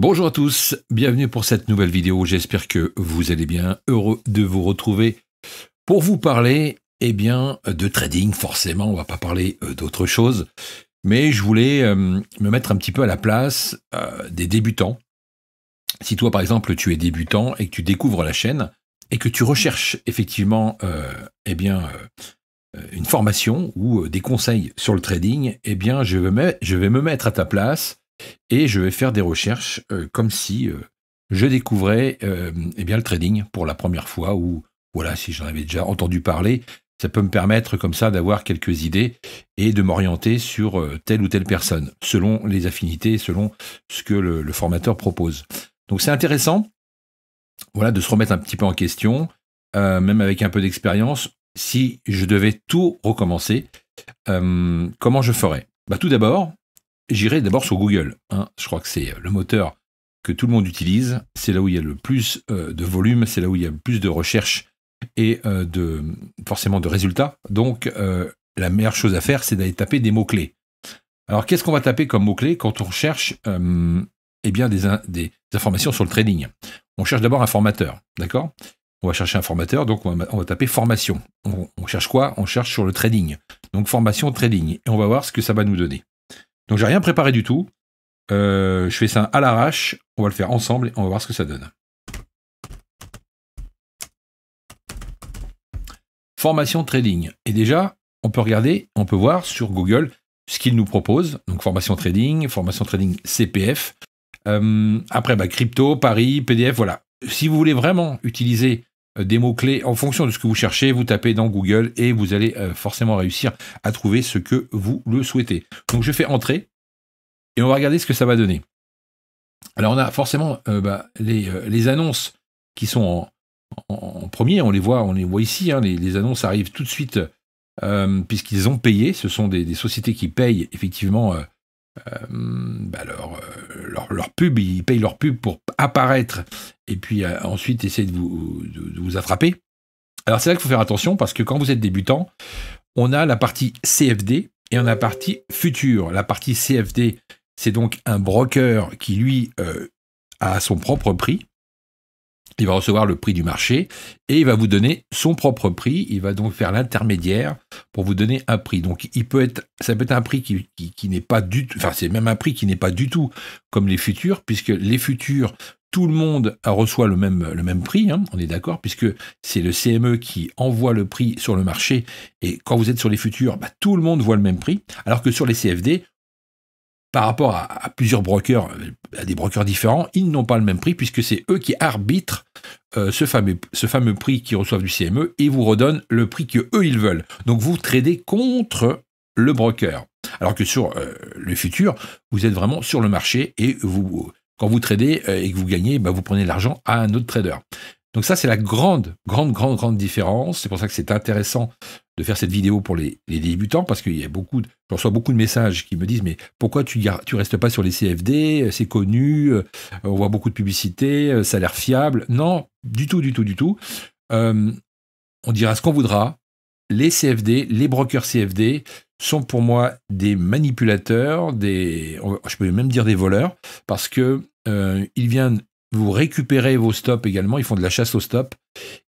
Bonjour à tous, bienvenue pour cette nouvelle vidéo, j'espère que vous allez bien, heureux de vous retrouver pour vous parler de trading. Forcément, on va pas parler d'autre chose, mais je voulais me mettre un petit peu à la place des débutants. Si toi par exemple tu es débutant et que tu découvres la chaîne et que tu recherches effectivement une formation ou des conseils sur le trading, je vais me mettre à ta place et je vais faire des recherches comme si je découvrais le trading pour la première fois, ou voilà, si j'en avais déjà entendu parler, ça peut me permettre comme ça d'avoir quelques idées et de m'orienter sur telle ou telle personne, selon les affinités, selon ce que le formateur propose. Donc c'est intéressant, voilà, de se remettre un petit peu en question, même avec un peu d'expérience. Si je devais tout recommencer, comment je ferais? Tout d'abord, j'irai d'abord sur Google. Je crois que c'est le moteur que tout le monde utilise. C'est là où il y a le plus de volume, c'est là où il y a le plus de recherches et forcément de résultats. Donc, la meilleure chose à faire, c'est d'aller taper des mots-clés. Alors, qu'est-ce qu'on va taper comme mots-clés quand on cherche des informations sur le trading? On cherche d'abord un formateur, d'accord? On va chercher un formateur, donc on va taper formation. On cherche quoi? On cherche sur le trading. Donc, formation trading. Et on va voir ce que ça va nous donner. Donc, j'ai rien préparé du tout. Je fais ça à l'arrache. On va le faire ensemble et on va voir ce que ça donne. Formation trading. Et déjà, on peut regarder, on peut voir sur Google ce qu'il nous propose. Donc, formation trading CPF. Après, crypto, paris, PDF, voilà. Si vous voulez vraiment utiliser des mots-clés en fonction de ce que vous cherchez, vous tapez dans Google et vous allez forcément réussir à trouver ce que vous le souhaitez. Donc je fais entrer et on va regarder ce que ça va donner. Alors on a forcément les annonces qui sont en premier, on les voit ici, les annonces arrivent tout de suite puisqu'ils ont payé. Ce sont des sociétés qui payent effectivement leur pub, ils payent leur pub pour apparaître et puis ensuite essayer de vous attraper. Alors c'est là qu'il faut faire attention parce que quand vous êtes débutant, on a la partie CFD et on a la partie future. La partie CFD, c'est donc un broker qui lui a son propre prix. Il va recevoir le prix du marché et il va vous donner son propre prix. Il va donc faire l'intermédiaire pour vous donner un prix. Donc, ça peut être un prix qui n'est pas du tout, enfin, c'est même un prix qui n'est pas du tout comme les futurs, puisque les futurs, tout le monde reçoit le même prix, on est d'accord, puisque c'est le CME qui envoie le prix sur le marché. Et quand vous êtes sur les futurs, tout le monde voit le même prix. Alors que sur les CFD, par rapport à plusieurs brokers, à des brokers différents, ils n'ont pas le même prix puisque c'est eux qui arbitrent ce fameux prix qu'ils reçoivent du CME et vous redonnent le prix qu'eux ils veulent. Donc vous tradez contre le broker. Alors que sur le futur, vous êtes vraiment sur le marché et quand vous tradez et que vous gagnez, vous prenez l'argent à un autre trader. Donc ça, c'est la grande différence. C'est pour ça que c'est intéressant de faire cette vidéo pour les débutants, parce qu'il y a je reçois beaucoup de messages qui me disent « Mais pourquoi tu restes pas sur les CFD? C'est connu, on voit beaucoup de publicité, ça a l'air fiable. » Non, du tout. On dira ce qu'on voudra. Les CFD, les brokers CFD sont pour moi des manipulateurs, je peux même dire des voleurs, parce que ils viennent vous récupérez vos stops également, ils font de la chasse aux stops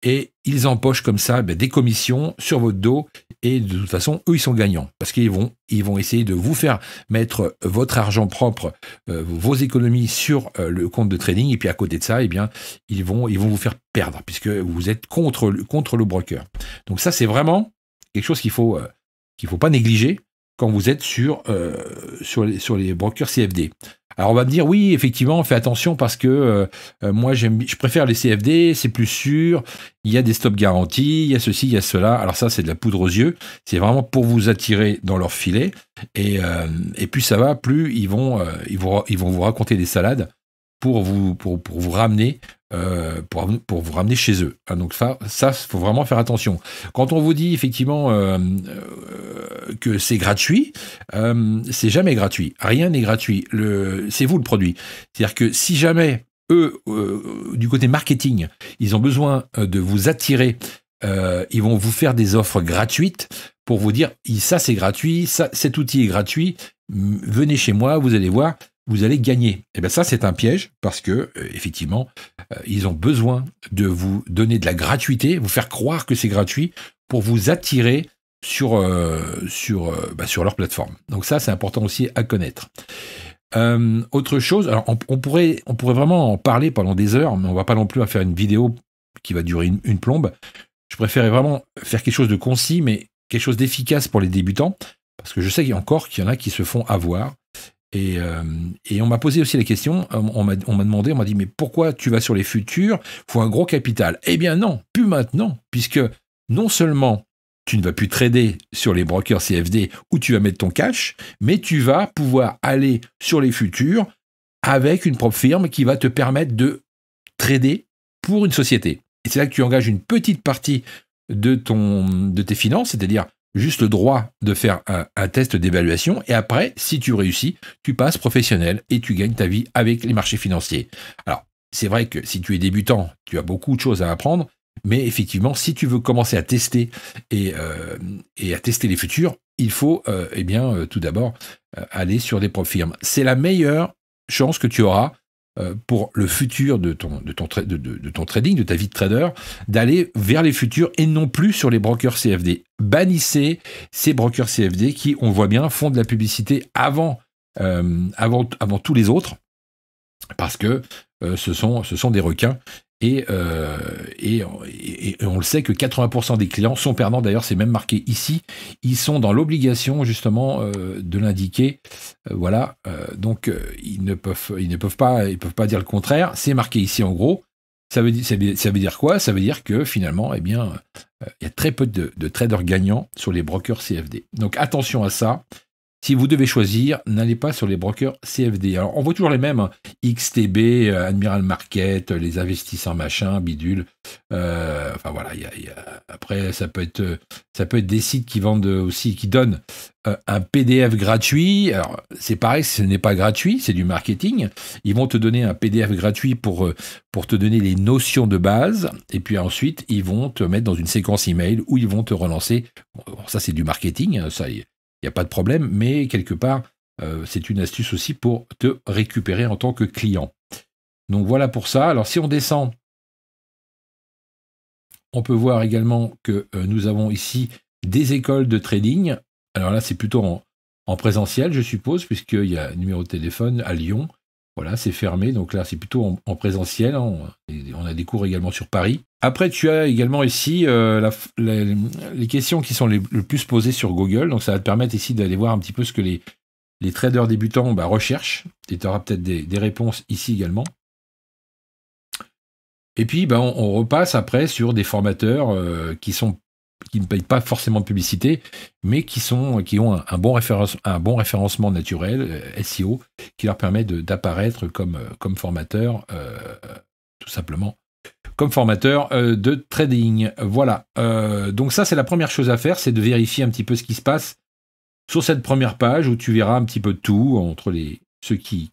et ils empochent comme ça des commissions sur votre dos et de toute façon, eux, ils sont gagnants parce qu'ils vont essayer de vous faire mettre votre argent propre, vos économies sur le compte de trading et puis à côté de ça, ils vont vous faire perdre puisque vous êtes contre le broker. Donc ça, c'est vraiment quelque chose qu'il faut pas négliger quand vous êtes sur les brokers CFD. Alors on va me dire, oui, effectivement, fais attention parce que moi, je préfère les CFD, c'est plus sûr, il y a des stops garantis, il y a ceci, il y a cela. Alors ça, c'est de la poudre aux yeux, c'est vraiment pour vous attirer dans leur filet. Et plus ça va, plus ils vont vous raconter des salades pour vous ramener pour vous ramener chez eux. Donc ça, faut vraiment faire attention. Quand on vous dit effectivement que c'est gratuit, c'est jamais gratuit. Rien n'est gratuit. C'est vous le produit. C'est-à-dire que si jamais eux, du côté marketing, ils ont besoin de vous attirer, ils vont vous faire des offres gratuites pour vous dire ça c'est gratuit, cet outil est gratuit, venez chez moi, vous allez voir. vous allez gagner. Et bien ça, c'est un piège parce que, effectivement, ils ont besoin de vous donner de la gratuité, vous faire croire que c'est gratuit pour vous attirer sur leur plateforme. Donc ça, c'est important aussi à connaître. Autre chose, alors on pourrait vraiment en parler pendant des heures, mais on va pas non plus faire une vidéo qui va durer une plombe. Je préférais vraiment faire quelque chose de concis, mais quelque chose d'efficace pour les débutants, parce que je sais qu'il y en a qui se font avoir. Et on m'a posé aussi la question, on m'a dit, mais pourquoi tu vas sur les futurs? Il faut un gros capital. Eh bien non, plus maintenant, puisque non seulement tu ne vas plus trader sur les brokers CFD où tu vas mettre ton cash, mais tu vas pouvoir aller sur les futurs avec une propre firme qui va te permettre de trader pour une société. Et c'est là que tu engages une petite partie de tes finances, c'est-à-dire juste le droit de faire un test d'évaluation, et après, si tu réussis, tu passes professionnel et tu gagnes ta vie avec les marchés financiers. Alors, c'est vrai que si tu es débutant, tu as beaucoup de choses à apprendre, mais effectivement, si tu veux commencer à tester et à tester les futurs, il faut tout d'abord aller sur des propres firmes. C'est la meilleure chance que tu auras pour le futur de ton trading, de ta vie de trader, d'aller vers les futurs et non plus sur les brokers CFD. Bannissez ces brokers CFD qui, on voit bien, font de la publicité avant tous les autres, parce que ce sont des requins. Et on le sait que 80% des clients sont perdants. D'ailleurs, c'est même marqué ici. Ils sont dans l'obligation justement de l'indiquer. Voilà. Donc ils ne peuvent pas dire le contraire. C'est marqué ici en gros. Ça veut dire quoi? Ça veut dire que finalement, il y a très peu de traders gagnants sur les brokers CFD. Donc attention à ça. Si vous devez choisir, n'allez pas sur les brokers CFD. Alors, on voit toujours les mêmes, hein. XTB, Admiral Market, les investisseurs machin, bidule. Enfin voilà, après, ça peut être des sites qui vendent aussi, qui donnent un PDF gratuit. Alors, c'est pareil, ce n'est pas gratuit, c'est du marketing. Ils vont te donner un PDF gratuit pour te donner les notions de base. Et puis ensuite, ils vont te mettre dans une séquence email où ils vont te relancer. Bon, ça, c'est du marketing, ça y est. Il n'y a pas de problème, mais quelque part, c'est une astuce aussi pour te récupérer en tant que client. Donc voilà pour ça. Alors si on descend, on peut voir également que nous avons ici des écoles de trading. Alors là, c'est plutôt en présentiel, je suppose, puisqu'il y a un numéro de téléphone à Lyon. Voilà, c'est fermé, donc là, c'est plutôt en présentiel. On a des cours également sur Paris. Après, tu as également ici les questions qui sont le plus posées sur Google. Donc, ça va te permettre ici d'aller voir un petit peu ce que les traders débutants recherchent. Et tu auras peut-être des réponses ici également. Et puis, on repasse après sur des formateurs qui ne payent pas forcément de publicité, mais qui ont un bon référencement naturel, SEO, qui leur permet d'apparaître comme formateur, tout simplement, comme formateur de trading. Voilà. Donc ça, c'est la première chose à faire, c'est de vérifier un petit peu ce qui se passe sur cette première page, où tu verras un petit peu de tout, entre ceux qui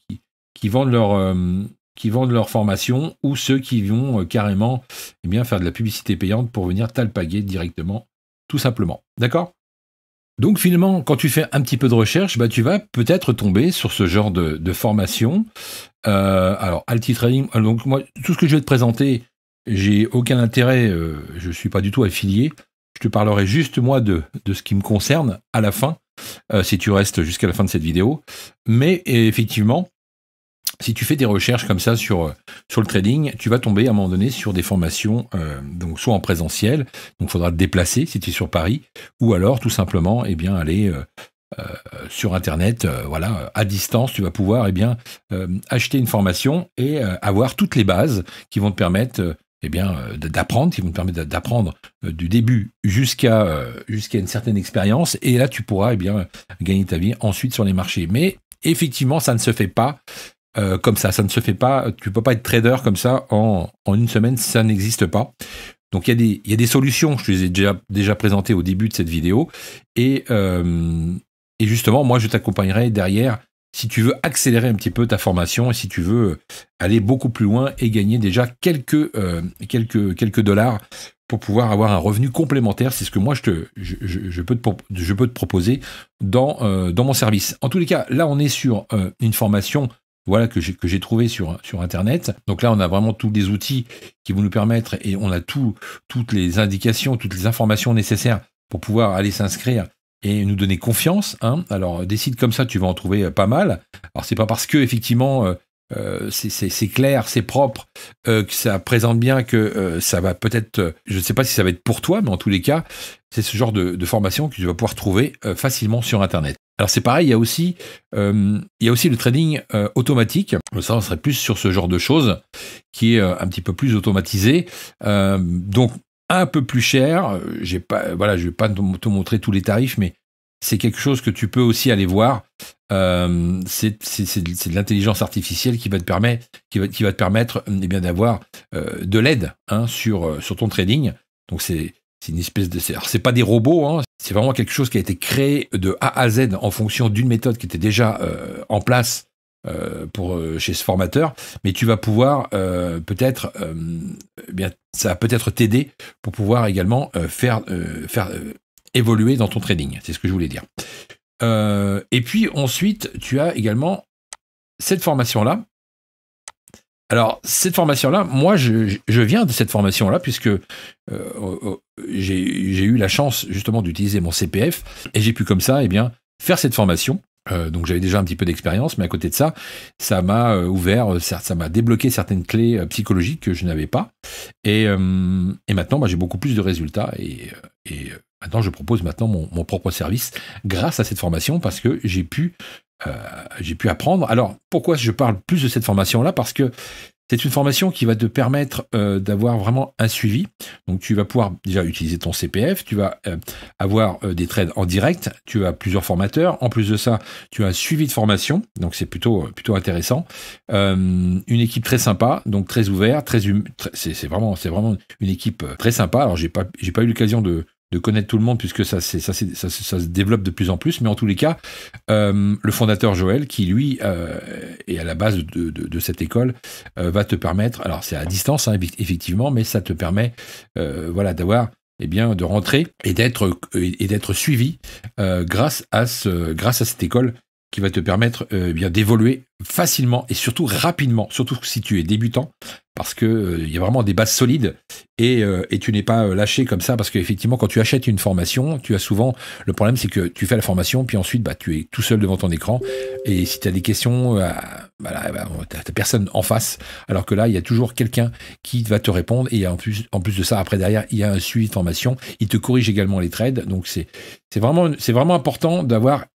vendent leur formation, ou ceux qui vont carrément faire de la publicité payante pour venir t'alpaguer directement, tout simplement. D'accord? Donc finalement, quand tu fais un petit peu de recherche, tu vas peut-être tomber sur ce genre de formation. Alors, Altitrading, donc moi, tout ce que je vais te présenter, j'ai aucun intérêt, je ne suis pas du tout affilié. Je te parlerai juste, moi, de ce qui me concerne à la fin, si tu restes jusqu'à la fin de cette vidéo. Mais effectivement, si tu fais des recherches comme ça sur le trading, tu vas tomber à un moment donné sur des formations, donc soit en présentiel, donc il faudra te déplacer si tu es sur Paris, ou alors tout simplement aller sur Internet, à distance, tu vas pouvoir acheter une formation et avoir toutes les bases qui vont te permettre d'apprendre du début jusqu'à une certaine expérience, et là tu pourras gagner ta vie ensuite sur les marchés. Mais effectivement, ça ne se fait pas comme ça ne se fait pas. Tu peux pas être trader comme ça en une semaine, ça n'existe pas. Donc il y a des solutions, je te les ai déjà présentées au début de cette vidéo, et justement, moi je t'accompagnerai derrière si tu veux accélérer un petit peu ta formation et si tu veux aller beaucoup plus loin et gagner déjà quelques dollars pour pouvoir avoir un revenu complémentaire. C'est ce que moi je peux te proposer dans mon service. En tous les cas, là on est sur une formation voilà, que j'ai trouvé sur Internet. Donc là, on a vraiment tous les outils qui vont nous permettre, et on a toutes les indications, toutes les informations nécessaires pour pouvoir aller s'inscrire et nous donner confiance. Hein. Alors, des sites comme ça, tu vas en trouver pas mal. Alors, c'est pas parce que, effectivement, c'est clair, c'est propre, que ça présente bien que ça va peut-être, je ne sais pas si ça va être pour toi, mais en tous les cas, c'est ce genre de formation que tu vas pouvoir trouver facilement sur Internet. Alors c'est pareil, il y a aussi le trading automatique. Ça, on serait plus sur ce genre de choses qui est un petit peu plus automatisé. Donc un peu plus cher. Je vais pas te montrer tous les tarifs, mais c'est quelque chose que tu peux aussi aller voir. C'est de l'intelligence artificielle qui va te permettre eh bien d'avoir de l'aide hein, sur ton trading. Donc c'est une espèce de... Alors c'est pas des robots, hein, c'est vraiment quelque chose qui a été créé de A à Z en fonction d'une méthode qui était déjà en place chez ce formateur, mais tu vas pouvoir peut-être, bien, ça va peut-être t'aider pour pouvoir également faire évoluer dans ton trading. C'est ce que je voulais dire. Et puis ensuite, tu as également cette formation-là. Alors, cette formation-là, moi, je viens de cette formation-là, puisque j'ai eu la chance, justement, d'utiliser mon CPF, et j'ai pu, comme ça, eh bien, faire cette formation. Donc, j'avais déjà un petit peu d'expérience, mais à côté de ça, ça m'a ça m'a débloqué certaines clés psychologiques que je n'avais pas. Et maintenant, bah, j'ai beaucoup plus de résultats, et maintenant, je propose mon propre service grâce à cette formation, parce que j'ai pu apprendre. Alors, pourquoi je parle plus de cette formation-là? Parce que c'est une formation qui va te permettre d'avoir vraiment un suivi. Donc, tu vas pouvoir déjà utiliser ton CPF, tu vas avoir des trades en direct, tu as plusieurs formateurs. En plus de ça, tu as un suivi de formation, donc c'est plutôt intéressant. Une équipe très sympa, donc très ouverte, c'est vraiment une équipe très sympa. Alors, j'ai pas eu l'occasion de connaître tout le monde, puisque ça se développe de plus en plus, mais en tous les cas, le fondateur Joël, qui lui est à la base de cette école, va te permettre, alors c'est à distance hein, effectivement, mais ça te permet d'avoir, eh bien, de rentrer et d'être suivi grâce à cette école qui va te permettre bien d'évoluer facilement et surtout rapidement, surtout si tu es débutant, parce que il y a vraiment des bases solides et tu n'es pas lâché comme ça, parce qu'effectivement, quand tu achètes une formation, tu as souvent le problème, c'est que tu fais la formation, puis ensuite, bah, tu es tout seul devant ton écran, et si tu as des questions, t'as personne en face, alors que là, il y a toujours quelqu'un qui va te répondre, et en plus de ça, après derrière, il y a un suivi de formation, il te corrige également les trades, donc c'est vraiment important d'avoir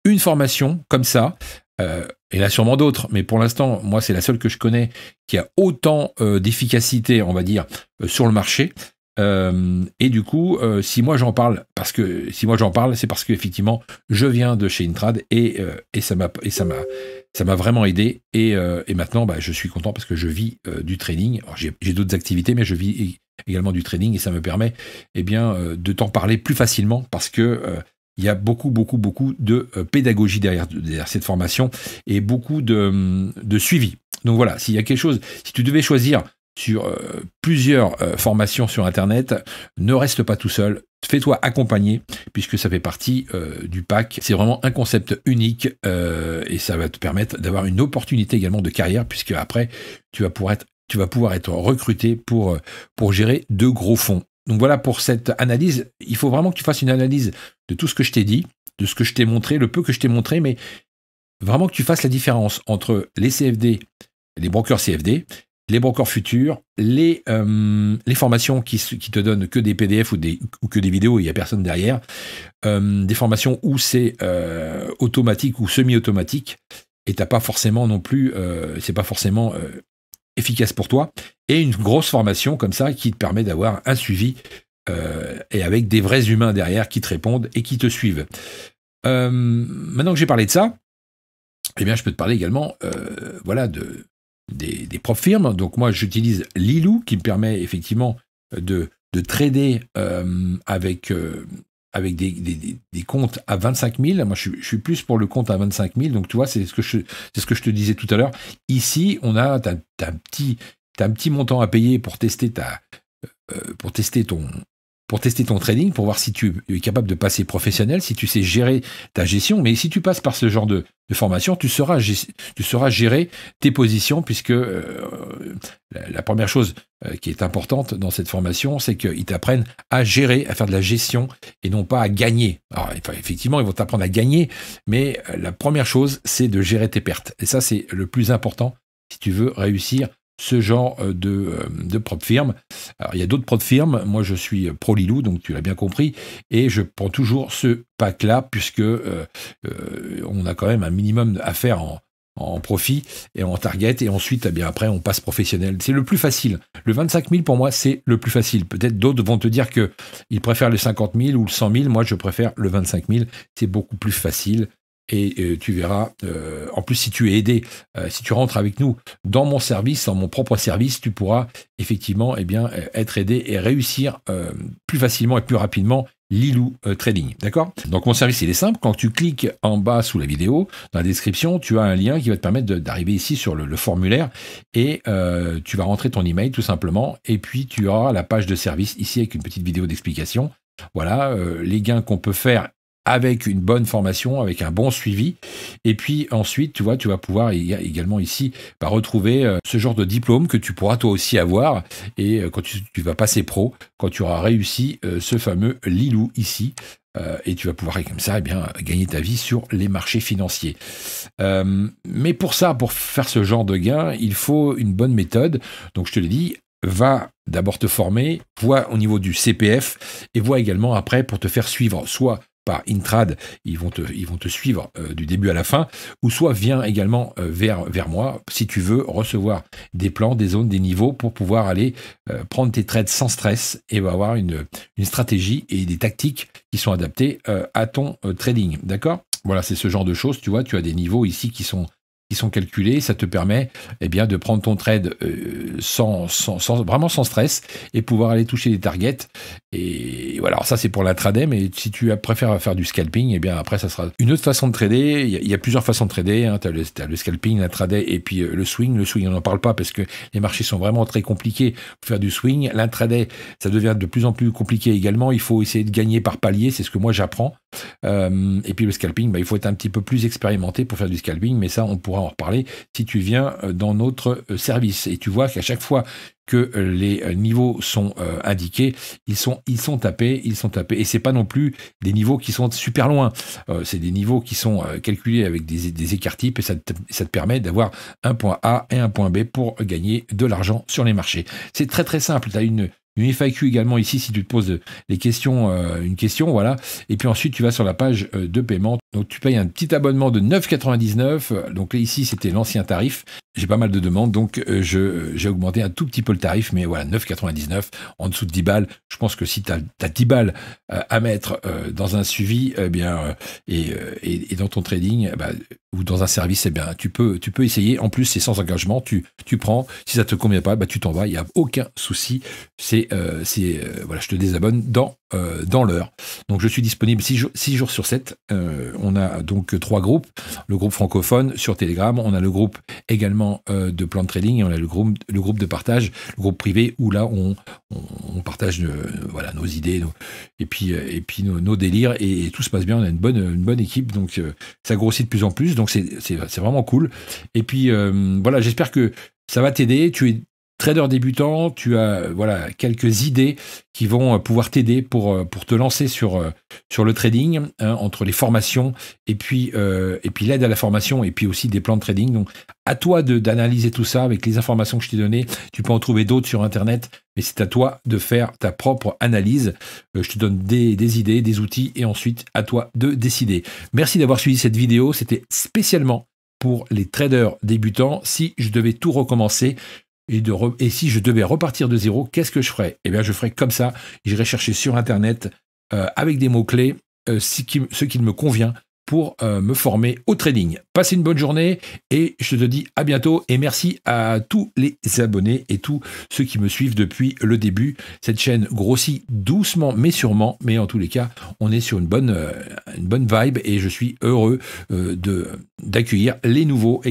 une formation comme ça. Il y en a sûrement d'autres, mais pour l'instant, moi, c'est la seule que je connais qui a autant d'efficacité, on va dire, sur le marché. Et du coup, si moi j'en parle, c'est parce qu'effectivement, je viens de chez Intrad et ça m'a vraiment aidé. Et maintenant, bah, je suis content parce que je vis du trading. Alors, j'ai d'autres activités, mais je vis également du trading, et ça me permet, eh bien, de t'en parler plus facilement, parce que il y a beaucoup de pédagogie derrière cette formation, et beaucoup de suivi. Donc voilà, s'il y a quelque chose, si tu devais choisir sur plusieurs formations sur Internet, ne reste pas tout seul, fais-toi accompagner, puisque ça fait partie du pack. C'est vraiment un concept unique, et ça va te permettre d'avoir une opportunité également de carrière, puisque après, tu vas pouvoir être recruté pour gérer de gros fonds. Donc voilà pour cette analyse. Il faut vraiment que tu fasses une analyse de tout ce que je t'ai dit, de ce que je t'ai montré, le peu que je t'ai montré, mais vraiment que tu fasses la différence entre les CFD, les brokers CFD, les brokers futurs, les formations qui te donnent que des PDF ou que des vidéos, il n'y a personne derrière, des formations où c'est automatique ou semi-automatique, et t'as pas forcément non plus, c'est pas forcément efficace pour toi, et une grosse formation comme ça qui te permet d'avoir un suivi et avec des vrais humains derrière qui te répondent et qui te suivent. Maintenant que j'ai parlé de ça, eh bien, je peux te parler également des propres firmes. Donc moi, j'utilise Lilou, qui me permet effectivement de trader avec des comptes à 25 000. Moi, je suis plus pour le compte à 25 000. Donc, tu vois, c'est ce que je te disais tout à l'heure. Ici, t'as un petit montant à payer pour tester pour tester ton trading, pour voir si tu es capable de passer professionnel, si tu sais gérer ta gestion. Mais si tu passes par ce genre de formation, tu sauras gérer tes positions, puisque la première chose qui est importante dans cette formation, c'est qu'ils t'apprennent à gérer, à faire de la gestion et non pas à gagner. Alors, effectivement, ils vont t'apprendre à gagner, mais la première chose, c'est de gérer tes pertes. Et ça, c'est le plus important si tu veux réussir ce genre de prop firme. Alors, il y a d'autres prop firmes. Moi, je suis pro Lilou, donc tu l'as bien compris. Et je prends toujours ce pack-là, puisque on a quand même un minimum à faire en profit et en target. Et ensuite, eh bien, après, on passe professionnel. C'est le plus facile. Le 25 000, pour moi, c'est le plus facile. Peut-être d'autres vont te dire qu'ils préfèrent le 50 000 ou le 100 000. Moi, je préfère le 25 000. C'est beaucoup plus facile. Et tu verras, en plus si tu es aidé, si tu rentres avec nous dans mon service, dans mon propre service, tu pourras effectivement être aidé et réussir plus facilement et plus rapidement Lilou Trading, d'accord? Donc mon service il est simple, quand tu cliques en bas sous la vidéo, dans la description, tu as un lien qui va te permettre d'arriver ici sur le formulaire et tu vas rentrer ton email tout simplement et puis tu auras la page de service ici avec une petite vidéo d'explication. Voilà, les gains qu'on peut faire avec une bonne formation, avec un bon suivi. Et puis ensuite, tu vois, tu vas pouvoir également ici retrouver ce genre de diplôme que tu pourras toi aussi avoir. Et quand tu vas passer pro, quand tu auras réussi ce fameux Lilou ici, et tu vas pouvoir comme ça gagner ta vie sur les marchés financiers. Mais pour ça, pour faire ce genre de gain, il faut une bonne méthode. Donc je te l'ai dit, va d'abord te former, vois au niveau du CPF, et vois également après pour te faire suivre, soit par Intrad, ils vont te suivre du début à la fin, ou soit viens également vers moi si tu veux recevoir des plans, des zones, des niveaux pour pouvoir aller prendre tes trades sans stress et avoir une stratégie et des tactiques qui sont adaptées à ton trading. D'accord? Voilà, c'est ce genre de choses. Tu vois, tu as des niveaux ici qui sont calculés, ça te permet de prendre ton trade vraiment sans stress et pouvoir aller toucher des targets. Et voilà, alors ça c'est pour l'intraday, mais si tu préfères faire du scalping, après ça sera une autre façon de trader. Il y a plusieurs façons de trader, hein. Tu as le scalping, l'intraday et puis le swing. Le swing, on n'en parle pas parce que les marchés sont vraiment très compliqués pour faire du swing. L'intraday, ça devient de plus en plus compliqué également. Il faut essayer de gagner par palier, c'est ce que moi j'apprends. Et puis le scalping, il faut être un petit peu plus expérimenté pour faire du scalping, mais ça on pourra en reparler si tu viens dans notre service. Et tu vois qu'à chaque fois que les niveaux sont indiqués, ils sont tapés, et c'est pas non plus des niveaux qui sont super loin. C'est des niveaux qui sont calculés avec des écarts types, et ça te permet d'avoir un point A et un point B pour gagner de l'argent sur les marchés. C'est très très simple. Tu as une FAQ également ici si tu te poses des questions, une question, voilà. Et puis ensuite, tu vas sur la page de paiement. Donc, tu payes un petit abonnement de 9,99 €. Donc, là, ici, c'était l'ancien tarif. J'ai pas mal de demandes, donc j'ai augmenté un tout petit peu le tarif, mais voilà, 9,99 € en dessous de 10 balles. Je pense que si tu as 10 balles à mettre dans un suivi, et dans ton trading, ou dans un service, tu peux essayer. En plus, c'est sans engagement. Tu prends. Si ça te convient pas, tu t'en vas. Il n'y a aucun souci. Voilà, je te désabonne dans l'heure. Donc, je suis disponible 6 jours sur 7. On a donc 3 groupes. Le groupe francophone sur Telegram. On a le groupe également de plan de trading. Et on a le groupe de partage, le groupe privé, où là, on partage nos idées et puis nos délires. Et tout se passe bien. On a une bonne équipe. Donc, ça grossit de plus en plus. Donc, c'est vraiment cool. Et puis, voilà, j'espère que ça va t'aider. Tu es trader débutant, tu as quelques idées qui vont pouvoir t'aider pour te lancer sur le trading, hein, entre les formations et puis l'aide à la formation et puis aussi des plans de trading. Donc à toi d'analyser tout ça avec les informations que je t'ai données. Tu peux en trouver d'autres sur Internet, mais c'est à toi de faire ta propre analyse. Je te donne des idées, des outils et ensuite à toi de décider. Merci d'avoir suivi cette vidéo. C'était spécialement pour les traders débutants. Si je devais tout recommencer, et si je devais repartir de zéro, qu'est-ce que je ferais? Je ferais comme ça. J'irais chercher sur Internet avec des mots-clés ce qui me convient pour me former au trading. Passez une bonne journée et je te dis à bientôt. Et merci à tous les abonnés et tous ceux qui me suivent depuis le début. Cette chaîne grossit doucement mais sûrement. Mais en tous les cas, on est sur une bonne vibe et je suis heureux d'accueillir les nouveaux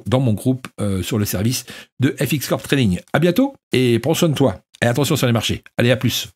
dans mon groupe sur le service de FX Corp Trading. À bientôt et prends soin de toi. Et attention sur les marchés. Allez, à plus.